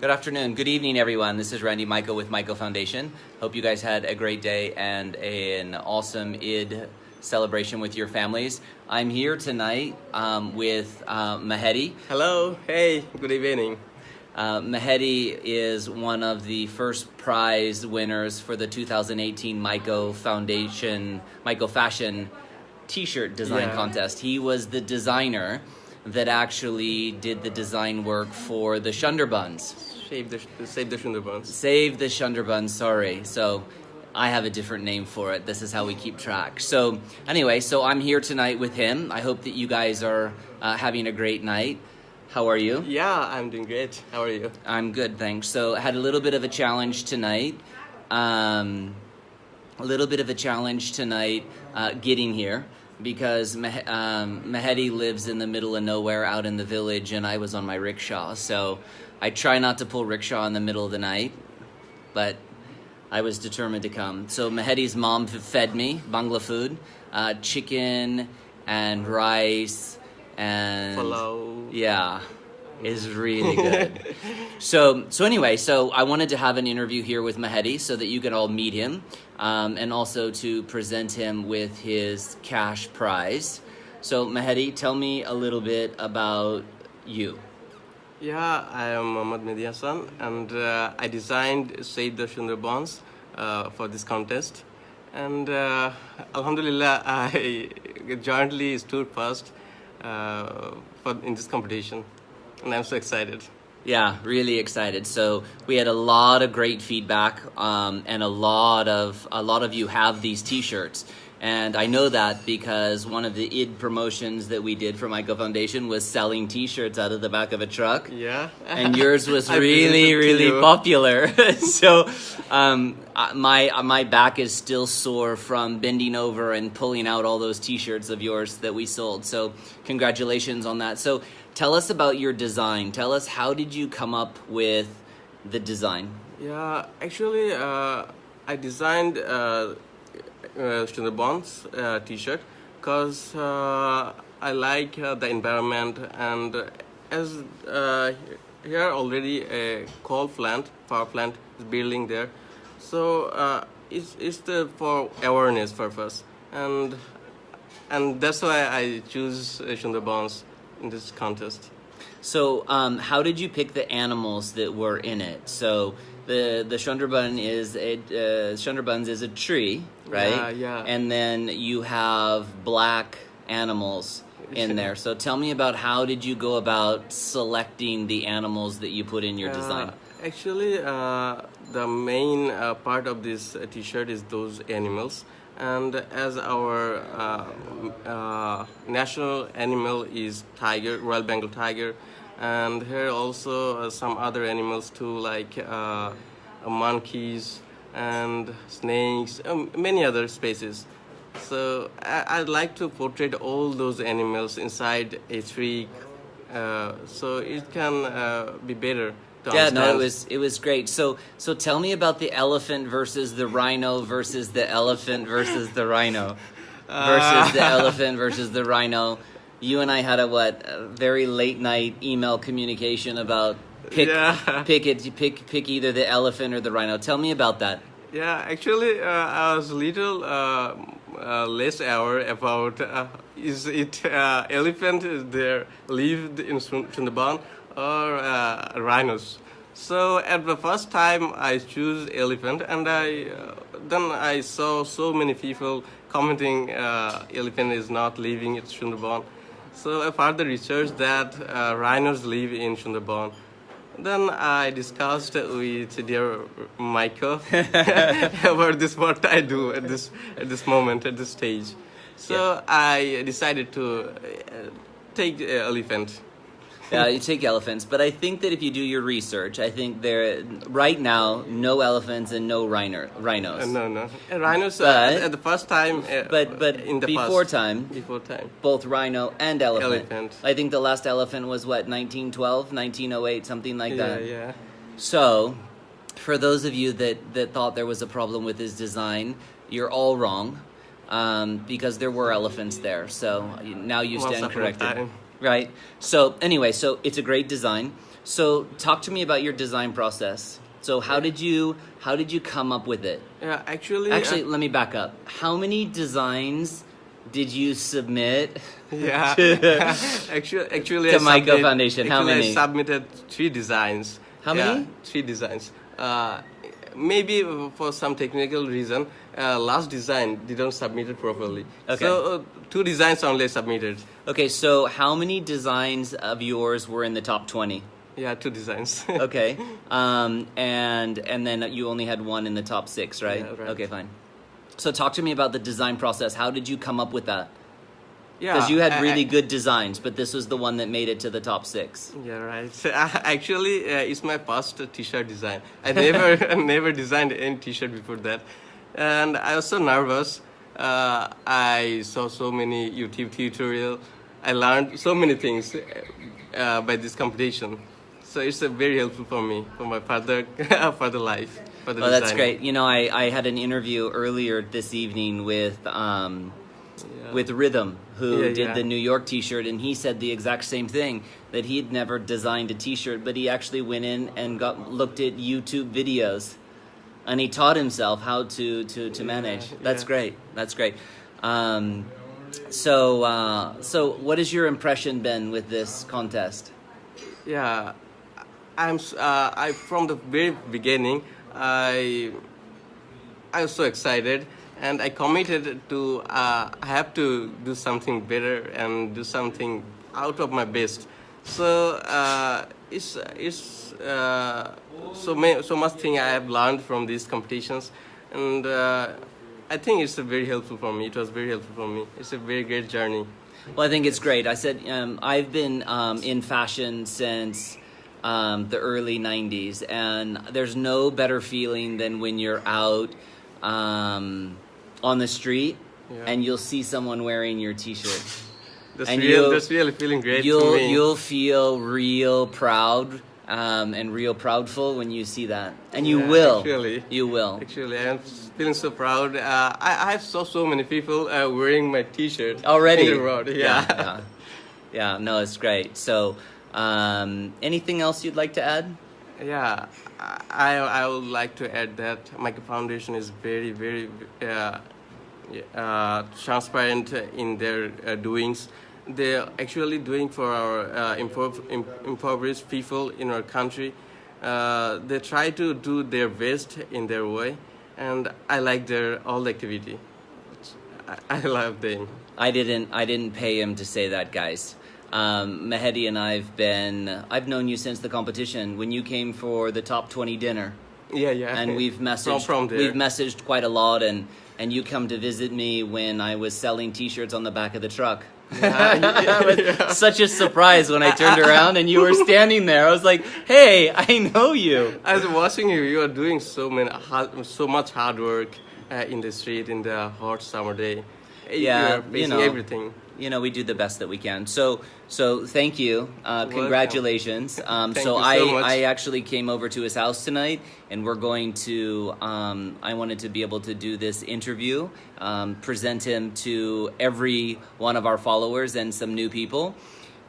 Good afternoon, good evening everyone. This is Randy Mikko with Mikko Foundation. Hope you guys had a great day and an awesome Eid celebration with your families. I'm here tonight with Mehedi. Hello, hey, good evening. Mehedi is one of the first prize winners for the 2018 Mikko Foundation, Mikko Fashion t-shirt design contest. He was the designer that actually did the design work for the Shunderbuns. Save the Shunderbuns. Save the Shunderbuns, sorry. So I have a different name for it. This is how we keep track. So anyway, so I'm here tonight with him. I hope that you guys are having a great night. How are you? Yeah, I'm doing great. How are you? I'm good, thanks. So I had a little bit of a challenge tonight. Getting here because Mehedi lives in the middle of nowhere out in the village and I was on my rickshaw. So I try not to pull rickshaw in the middle of the night, but I was determined to come. So Mehedi's mom fed me Bangla food, chicken and rice and Hello. Yeah, is really good. So anyway, so I wanted to have an interview here with Mehedi so that you can all meet him, and also to present him with his cash prize. So Mehedi, tell me a little bit about you. Yeah, I am Mehedi Hassan, and I designed Save the Shunderbans for this contest. And Alhamdulillah, I jointly stood first in this competition. And I'm so excited. Yeah, really excited. So we had a lot of great feedback, and a lot of you have these T-shirts, and I know that because one of the Eid promotions that we did for Mikko Foundation was selling T-shirts out of the back of a truck. Yeah, and yours was really popular. So my back is still sore from bending over and pulling out all those T-shirts of yours that we sold. So congratulations on that. So tell us about your design. Tell us, how did you come up with the design? Yeah, actually, I designed Shunderbans T-shirt because I like the environment, and as here already a power plant is building there, so it's for awareness purpose, and that's why I choose Shunderbans in this contest. So how did you pick the animals that were in it? So the Shunderbuns is a tree, right? Yeah. And then you have black animals in there. So tell me about, how did you go about selecting the animals that you put in your design? Actually, the main part of this T-shirt is those animals. And as our national animal is tiger, Royal Bengal tiger, and here also some other animals too, like monkeys and snakes, many other species. So I'd like to portray all those animals inside a tree, so it can be better. Yeah, no, it was great. So tell me about the elephant versus the rhino versus the elephant versus the rhino versus the elephant versus the rhino. You and I had a very late night email communication about pick either the elephant or the rhino. Tell me about that. Yeah, actually, I was a little less aware about is it elephant there lived in Sundarban or rhinos. So at the first time I choose elephant, and then I saw so many people commenting elephant is not living in Sundarban. So I further researched that rhinos live in Sundarban. Then I discussed with dear Mikko about this, what I do at this moment, at this stage. So I decided to take the elephant. Yeah, you take elephants, but I think that if you do your research, I think there right now no elephants and no rhinos. No, rhinos at the first time. But in the before past, time, both rhino and elephant. I think the last elephant was 1912, 1908, something like that. Yeah. So, for those of you that thought there was a problem with his design, you're all wrong, because there were elephants there. So now you stand corrected. Right. So anyway, so it's a great design. So talk to me about your design process. So how did you come up with it? Yeah, actually. Let me back up. How many designs did you submit? Yeah. actually, To Mikko Foundation. How many? I submitted 3 designs. How many? 3 designs. Maybe for some technical reason, last design didn't submit it properly. Okay. So 2 designs only submitted. Okay, so how many designs of yours were in the top 20? Yeah, 2 designs. Okay, and then you only had 1 in the top 6, right? Yeah, right. Okay, fine. So talk to me about the design process. How did you come up with that? Yeah, Because you had really good designs, but this was the one that made it to the top 6. Yeah, right. So, actually, it's my first T-shirt design. I never designed any T-shirt before that, and I was so nervous. I saw so many YouTube tutorials. I learned so many things by this competition. So it's very helpful for me, for my further life, for the Oh, that's designing. great. You know, I had an interview earlier this evening with Rhythm, who did the New York T-shirt, and he said the exact same thing, that he'd never designed a T-shirt, but he actually went in and looked at YouTube videos, and he taught himself how to manage. That's great. That's great. So what has your impression been with this contest? Yeah, I from the very beginning, I was so excited, and I committed to I have to do something better and do something out of my best. So it's so much thing I have learned from these competitions, and I think it's very helpful for me. It was very helpful for me. It's a very great journey. Well, I think it's great. I said I've been in fashion since the early 90s, and there's no better feeling than when you're out on the street and you'll see someone wearing your T-shirt. That's really feeling great to me. You'll feel real proud and real proudful when you see that, and you will. Actually, you will. Actually, I'm feeling so proud. I have so many people wearing my T-shirt Already. in the road. Yeah. No, it's great. So, anything else you'd like to add? Yeah, I would like to add that Mikko Foundation is very, very transparent in their doings. They're actually doing for our impoverished people in our country. They try to do their best in their way, and I like their all activity. I love them. I didn't pay him to say that, guys. Mehedi and I've known you since the competition when you came for the top 20 dinner. Yeah. And we've messaged from there. We've messaged quite a lot, and you come to visit me when I was selling T-shirts on the back of the truck. It was such a surprise when I turned around and you were standing there. I was like, "Hey, I know you." I was watching you. You are doing so much hard work in the street in the hot summer day. Yeah, you are facing everything. You know, we do the best that we can. So thank you. Congratulations. Thank so you so much. I actually came over to his house tonight, and we're going to, I wanted to be able to do this interview, present him to every one of our followers and some new people,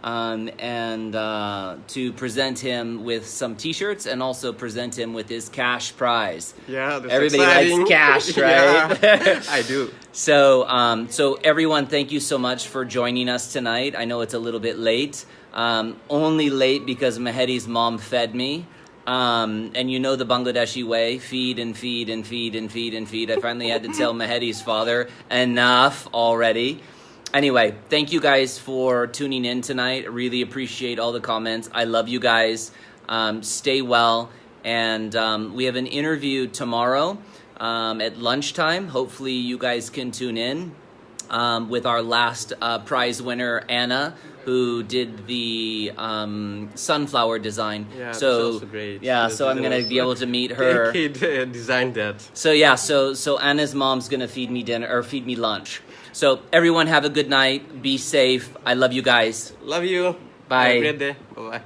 and to present him with some T-shirts and also present him with his cash prize. Yeah, that's Everybody exciting. likes cash, right? Yeah, I do. So, everyone, thank you so much for joining us tonight. I know it's a little bit late. Only late because Mehedi's mom fed me. And you know the Bangladeshi way, feed and feed and feed and feed and feed. I finally had to tell Mehedi's father, enough already. Anyway, thank you guys for tuning in tonight. I really appreciate all the comments. I love you guys. Stay well. And we have an interview tomorrow at lunchtime. Hopefully you guys can tune in with our last prize winner, Anna, who did the sunflower design. Yeah, that's so also great. Yeah, so I'm gonna be able to meet her. Kid designed that. So yeah, so Anna's mom's gonna feed me dinner or feed me lunch. So everyone have a good night. Be safe. I love you guys. Love you. Bye. Have a great day. Bye bye.